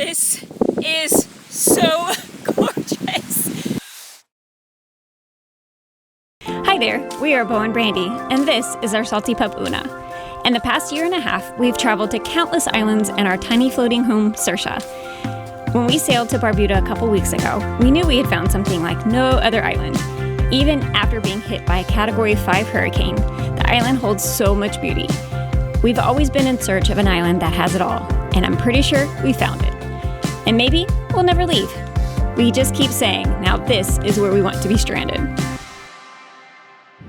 This is so gorgeous. Hi there, we are Beau and Brandy, and this is our salty pup Oona. In the past year and a half, we've traveled to countless islands in our tiny floating home, Saoirse. When we sailed to Barbuda a couple weeks ago, we knew we had found something like no other island. Even after being hit by a Category 5 hurricane, the island holds so much beauty. We've always been in search of an island that has it all, and I'm pretty sure we found it. And maybe we'll never leave. We just keep saying, now this is where we want to be stranded.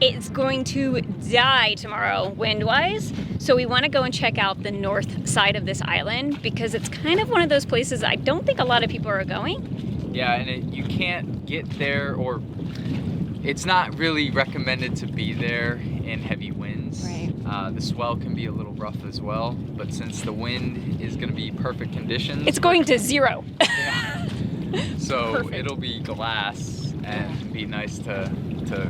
It's going to die tomorrow wind-wise, so we want to go and check out the north side of this island because it's kind of one of those places I don't think a lot of people are going. Yeah, and you can't get there, or it's not really recommended to be there in heavy winds. Right. The swell can be a little rough as well, but since the wind is going to be perfect conditions, It's going to zero. Yeah. So Perfect. It'll be glass and be nice to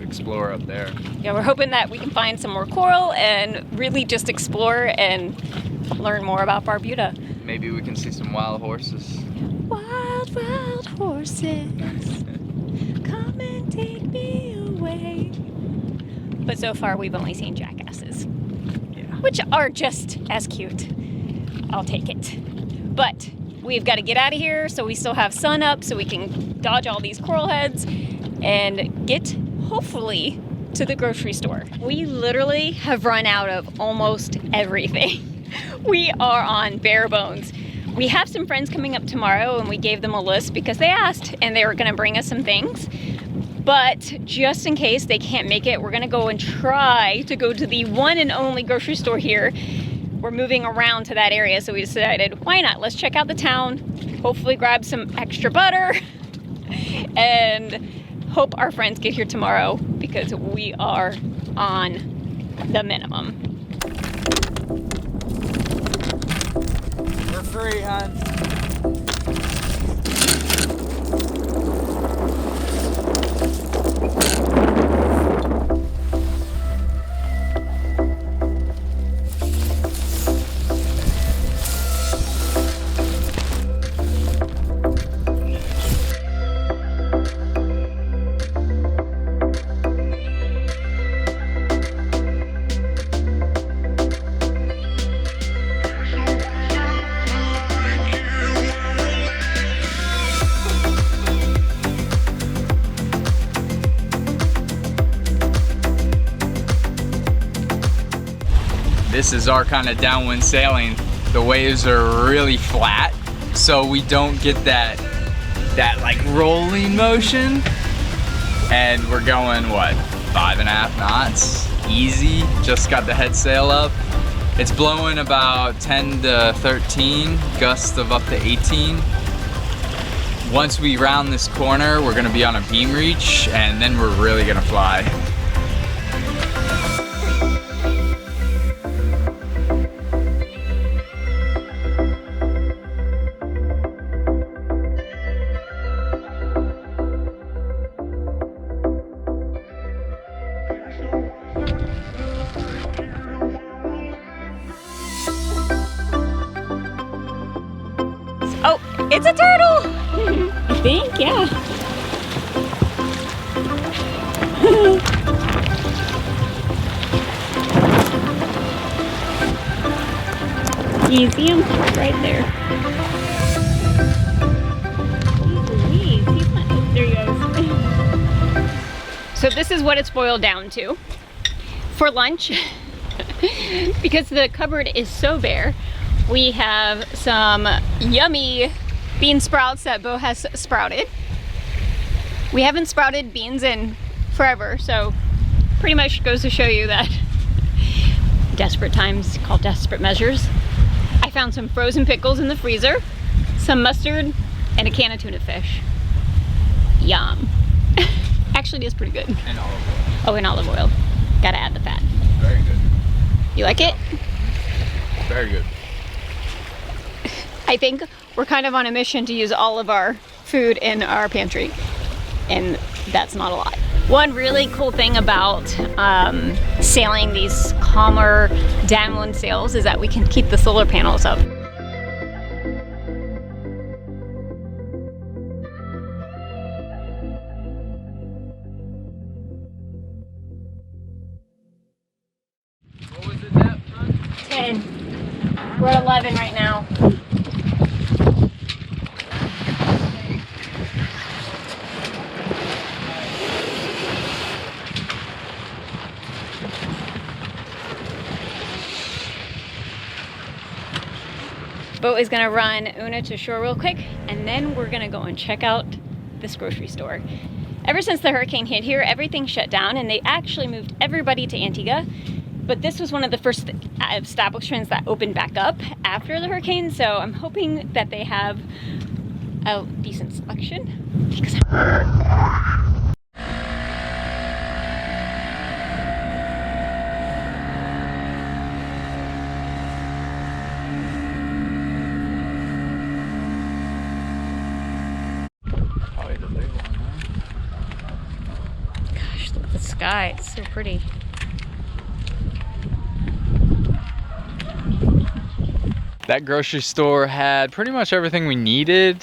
explore up there. Yeah, we're hoping that we can find some more coral and really just explore and learn more about Barbuda. Maybe we can see some wild horses. Wild, wild horses, come and take me away. But so far we've only seen jackasses, which are just as cute. I'll take it. But we've got to get out of here, so we still have sun up so we can dodge all these coral heads and get, hopefully, to the grocery store. We literally have run out of almost everything. We are on bare bones. We have some friends coming up tomorrow and we gave them a list because they asked and they were gonna bring us some things. But just in case they can't make it, we're gonna go and try to go to the one and only grocery store here. We're moving around to that area, so we decided, why not? Let's check out the town, hopefully grab some extra butter, and hope our friends get here tomorrow because we are on the minimum. We're free, hon. This is our kind of downwind sailing. The waves are really flat, so we don't get that like rolling motion. And we're going, what, 5.5 knots? Easy, just got the head sail up. It's blowing about 10 to 13, gusts of up to 18. Once we round this corner, we're gonna be on a beam reach, and then we're really gonna fly. Oh, it's a turtle! I think, yeah. You see him right there. There he goes. So this is what it's boiled down to. For lunch, because the cupboard is so bare, we have some yummy bean sprouts that Beau has sprouted. We haven't sprouted beans in forever, so pretty much goes to show you that desperate times call desperate measures. I found some frozen pickles in the freezer, some mustard, and a can of tuna fish. Yum. Actually, it is pretty good. And olive oil. Oh, and olive oil. Gotta add the fat. Very good. You like it? Very good. I think we're kind of on a mission to use all of our food in our pantry, and that's not a lot. One really cool thing about sailing these calmer downwind sails is that we can keep the solar panels up. We're at 11 right now. Beau is gonna run Una to shore real quick, and then we're gonna go and check out this grocery store. Ever since the hurricane hit here, everything shut down, and they actually moved everybody to Antigua. But this was one of the first establishments that opened back up after the hurricane, so I'm hoping that they have a decent selection. Because the sky, it's so pretty. That grocery store had pretty much everything we needed.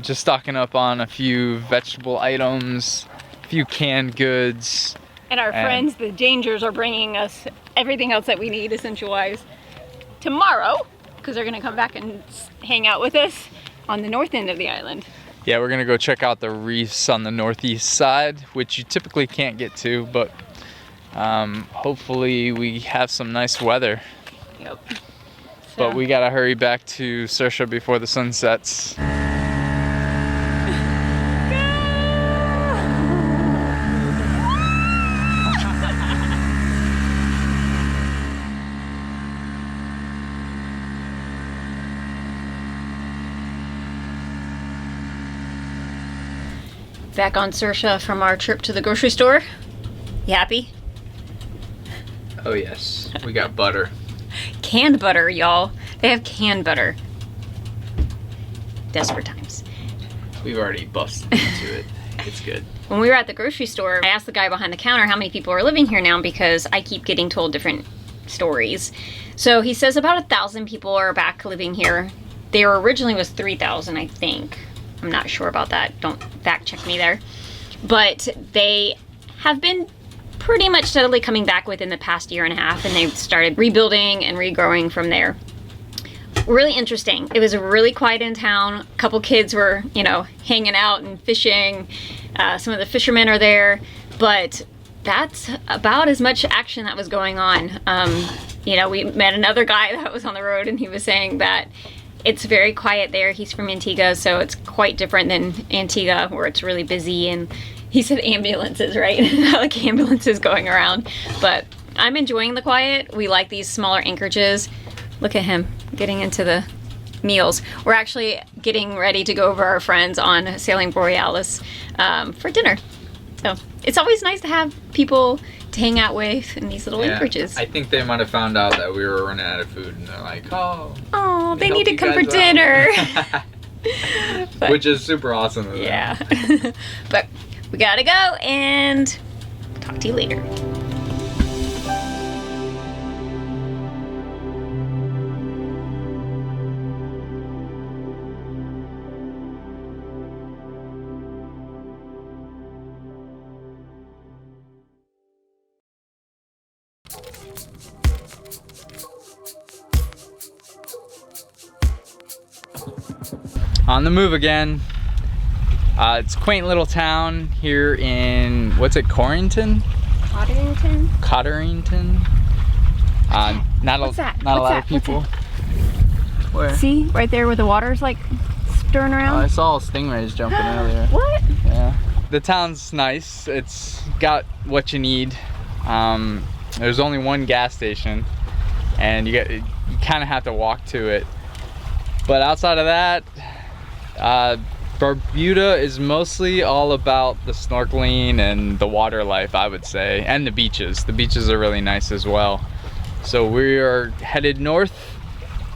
Just stocking up on a few vegetable items, a few canned goods. And our friends, the Dangers, are bringing us everything else that we need, essential-wise, tomorrow, because they're gonna come back and hang out with us on the north end of the island. Yeah, we're gonna go check out the reefs on the northeast side, which you typically can't get to, but hopefully we have some nice weather. Yep. But we gotta hurry back to Saoirse before the sun sets. Back on Saoirse from our trip to the grocery store. You happy? Oh yes, we got butter. Canned butter, y'all. They have canned butter. Desperate times. We've already busted into it. It's good. When we were at the grocery store, I asked the guy behind the counter how many people are living here now, because I keep getting told different stories. So he says about 1,000 people are back living here. There originally was 3,000, I think. I'm not sure about that. Don't fact check me there. But they have been pretty much steadily coming back within the past year and a half, and they've started rebuilding and regrowing from there. Really interesting. It was really quiet in town. A couple kids were, you know, hanging out and fishing. Some of the fishermen are there, but that's about as much action that was going on. You know, we met another guy that was on the road, and he was saying that it's very quiet there. He's from Antigua, so it's quite different than Antigua, where it's really busy. And he said ambulances, right? Like ambulances going around. But I'm enjoying the quiet. We like these smaller anchorages. Look at him getting into the meals. We're actually getting ready to go over our friends on Sailing Borealis for dinner. So it's always nice to have people to hang out with in these little anchorages. I think they might have found out that we were running out of food, and they're like, oh, they need to come for dinner. But, which is super awesome of them. Yeah. But we gotta go, and talk to you later. On the move again. It's a quaint little town here in, what's it, Corrington? Cotterington? Cotterington. Not a lot of people. Where? See, right there where the water's like stirring around? Oh, I saw stingrays jumping earlier. What? Yeah. The town's nice. It's got what you need. There's only one gas station, and you kind of have to walk to it. But outside of that, Barbuda is mostly all about the snorkeling and the water life, I would say, and the beaches. The beaches are really nice as well. So we are headed north,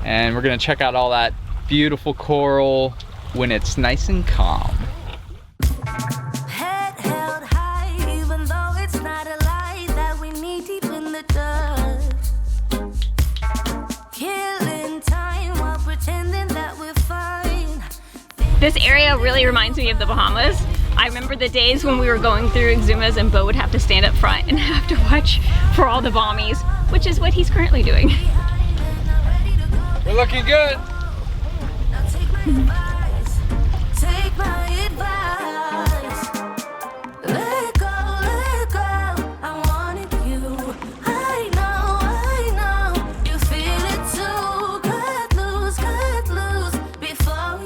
and we're gonna check out all that beautiful coral when it's nice and calm. Head held high, even though it's not a lie that we need deep in the dust. Killing time while pretending that we're fine. This area really reminds me of the Bahamas. I remember the days when we were going through Exumas and Beau would have to stand up front and have to watch for all the bombies, which is what he's currently doing. We're looking good. Now take my advice. Take my advice. Let go, let go. I wanted you. I know. You feel it too. Cut loose. Before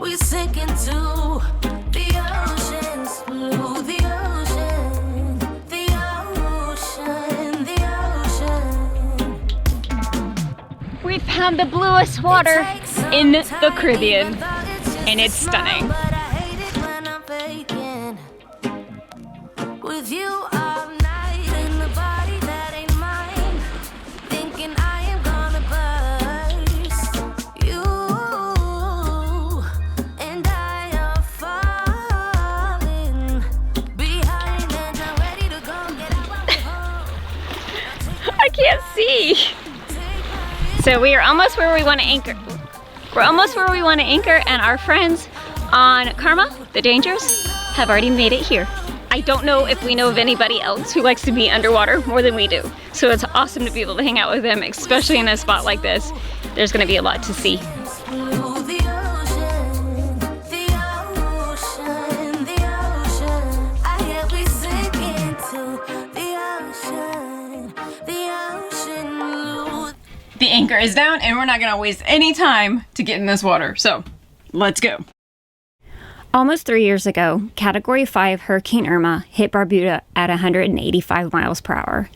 we sink into the ocean's blue. The ocean. We found the bluest water in the Caribbean, and it's stunning. But I hate it when I'm faking. With you all night in the body that ain't mine, thinking I am gonna burst. You and I are falling behind, and I'm ready to go get out of the hole. I can't see. So we are almost where we want to anchor. We're almost where we want to anchor, and our friends on Karma, the Dangers, have already made it here. I don't know if we know of anybody else who likes to be underwater more than we do. So it's awesome to be able to hang out with them, especially in a spot like this. There's going to be a lot to see. The ocean. I hear we sink into the ocean. The anchor is down, and we're not going to waste any time to get in this water. So let's go. Almost 3 years ago, Category 5 Hurricane Irma hit Barbuda at 185 miles per hour.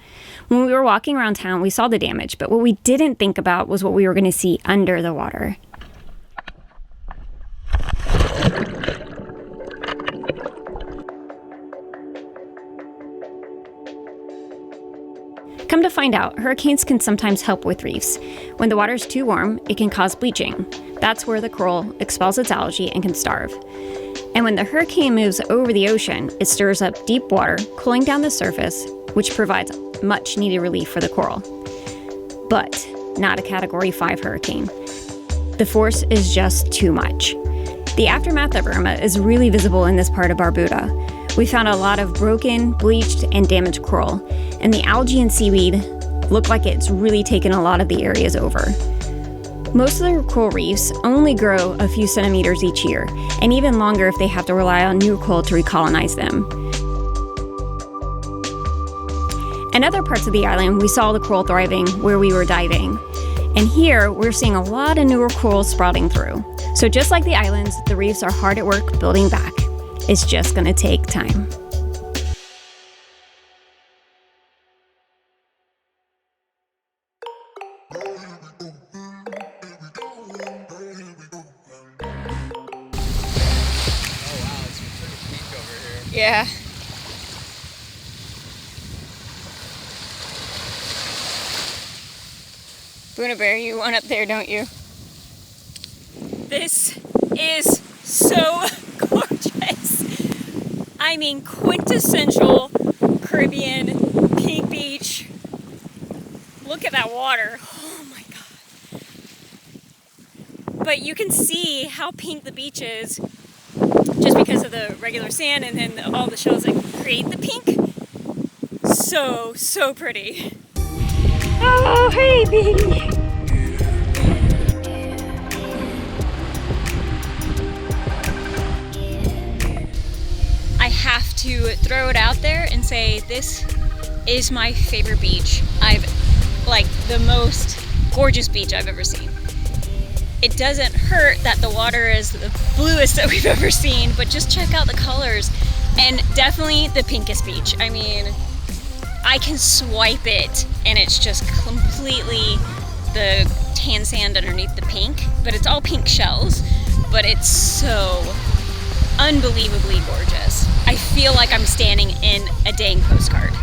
When we were walking around town, we saw the damage, but what we didn't think about was what we were going to see under the water. Come to find out, hurricanes can sometimes help with reefs. When the water is too warm, it can cause bleaching. That's where the coral expels its algae and can starve. And when the hurricane moves over the ocean, it stirs up deep water, cooling down the surface, which provides much needed relief for the coral. But not a Category 5 hurricane. The force is just too much. The aftermath of Irma is really visible in this part of Barbuda. We found a lot of broken, bleached, and damaged coral, and the algae and seaweed look like it's really taken a lot of the areas over. Most of the coral reefs only grow a few centimeters each year, and even longer if they have to rely on new coral to recolonize them. In other parts of the island, we saw the coral thriving where we were diving. And here, we're seeing a lot of newer coral sprouting through. So just like the islands, the reefs are hard at work building back. It's just gonna take time. Yeah. Boona Bear, you want up there, don't you? This is so gorgeous. I mean, quintessential Caribbean pink beach. Look at that water. Oh my God. But you can see how pink the beach is just because of the regular sand and then all the shells that create the pink. So pretty. Oh, hey, baby. I have to throw it out there and say this is my favorite beach. Like the most gorgeous beach I've ever seen. It doesn't hurt that the water is the bluest that we've ever seen, but just check out the colors. And definitely the pinkest beach. I mean, I can swipe it and it's just completely the tan sand underneath the pink, but it's all pink shells, but it's so unbelievably gorgeous. I feel like I'm standing in a dang postcard.